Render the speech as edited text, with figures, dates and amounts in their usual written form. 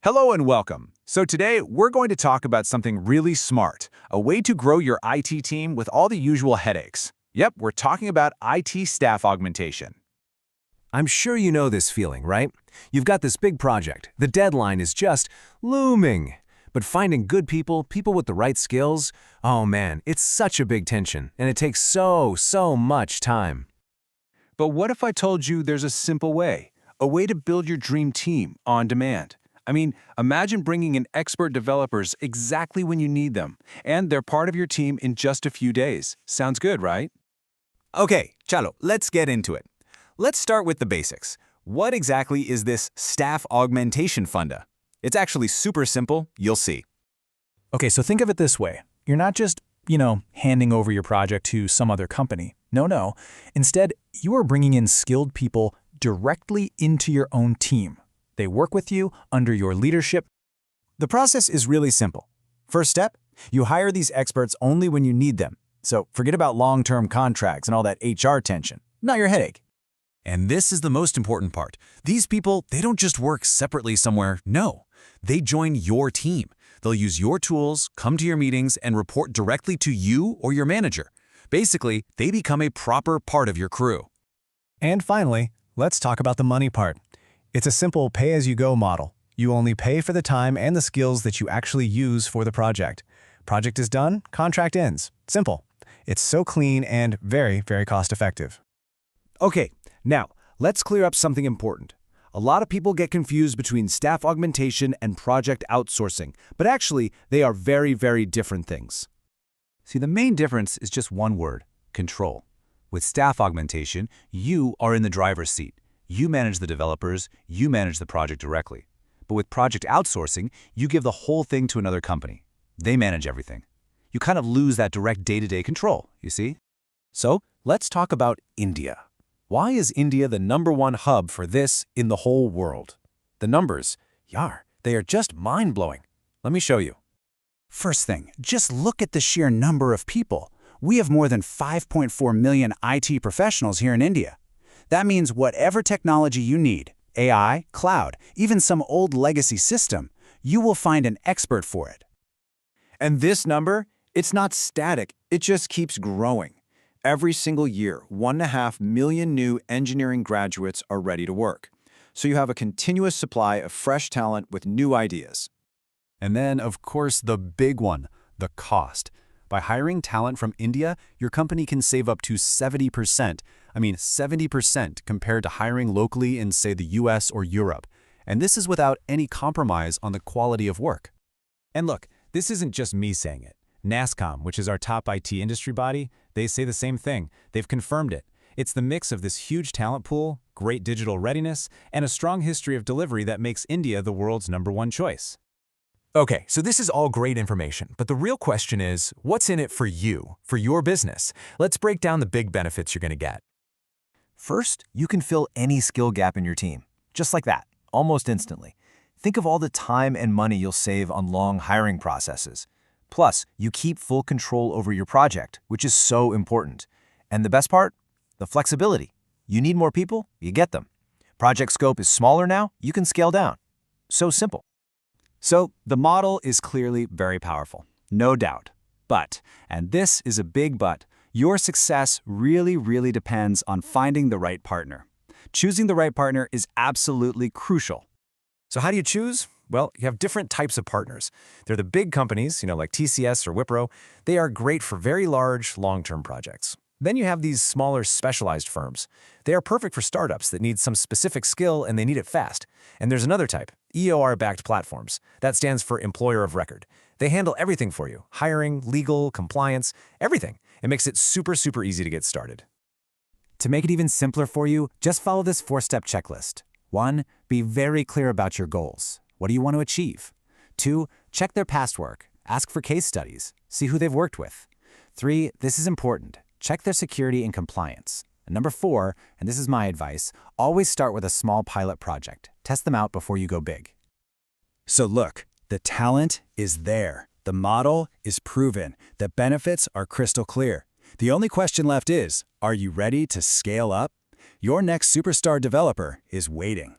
Hello and welcome. So today we're going to talk about something really smart, a way to grow your IT team with all the usual headaches. Yep, we're talking about IT staff augmentation. I'm sure you know this feeling, right? You've got this big project. The deadline is just looming. But finding good people with the right skills, oh man, it's such a big tension, and it takes so much time. But what if I told you there's a simple way, a way to build your dream team on demand? I mean, imagine bringing in expert developers exactly when you need them, and they're part of your team in just a few days. Sounds good, right? Okay, chalo, let's get into it. Let's start with the basics. What exactly is this staff augmentation funda? It's actually super simple, you'll see. Okay, so think of it this way. You're not just, handing over your project to some other company. No. Instead, you are bringing in skilled people directly into your own team. They work with you under your leadership. The process is really simple. First step, you hire these experts only when you need them. So forget about long-term contracts and all that HR tension. Not your headache. And this is the most important part. These people, they don't just work separately somewhere, no. They join your team. They'll use your tools, come to your meetings, and report directly to you or your manager. Basically, they become a proper part of your crew. And finally, let's talk about the money part. It's a simple pay-as-you-go model. You only pay for the time and the skills that you actually use for the project. Project is done, contract ends. Simple. It's so clean and very cost-effective. Okay, now, let's clear up something important. A lot of people get confused between staff augmentation and project outsourcing, but actually, they are very different things. See, the main difference is just one word: control. With staff augmentation, you are in the driver's seat. You manage the developers, you manage the project directly. But with project outsourcing, you give the whole thing to another company. They manage everything. You kind of lose that direct day-to-day control, you see? So, let's talk about India. Why is India the #1 hub for this in the whole world? The numbers, they are just mind-blowing. Let me show you. First thing, just look at the sheer number of people. We have more than 5.4 million IT professionals here in India. That means whatever technology you need, AI, cloud, even some old legacy system, you will find an expert for it. And this number, it's not static, it just keeps growing. Every single year, 1.5 million new engineering graduates are ready to work. So you have a continuous supply of fresh talent with new ideas. And then, of course, the big one, the cost. By hiring talent from India, your company can save up to 70%. 70% compared to hiring locally in, say, the US or Europe. And this is without any compromise on the quality of work. And look, this isn't just me saying it. NASSCOM, which is our top IT industry body, they say the same thing. They've confirmed it. It's the mix of this huge talent pool, great digital readiness, and a strong history of delivery that makes India the world's #1 choice. Okay, so this is all great information, but the real question is, what's in it for you, for your business? Let's break down the big benefits you're going to get. First, you can fill any skill gap in your team. Just like that, almost instantly. Think of all the time and money you'll save on long hiring processes. Plus, you keep full control over your project, which is so important. And the best part? The flexibility. You need more people, you get them. Project scope is smaller now, you can scale down. So simple. So, the model is clearly very powerful, no doubt. But, and this is a big but, your success really depends on finding the right partner. Choosing the right partner is absolutely crucial. So how do you choose? Well, you have different types of partners. They're the big companies, like TCS or Wipro. They are great for very large, long-term projects. Then you have these smaller, specialized firms. They are perfect for startups that need some specific skill and they need it fast. And there's another type, EOR-backed platforms. That stands for Employer of Record. They handle everything for you, hiring, legal, compliance, everything. It makes it super easy to get started. To make it even simpler for you, just follow this 4-step checklist. 1. Be very clear about your goals. What do you want to achieve? 2. Check their past work. Ask for case studies. See who they've worked with. 3. This is important. Check their security and compliance. And number 4, and this is my advice, always start with a small pilot project. Test them out before you go big. So look, the talent is there. The model is proven. The benefits are crystal clear. The only question left is, are you ready to scale up? Your next superstar developer is waiting.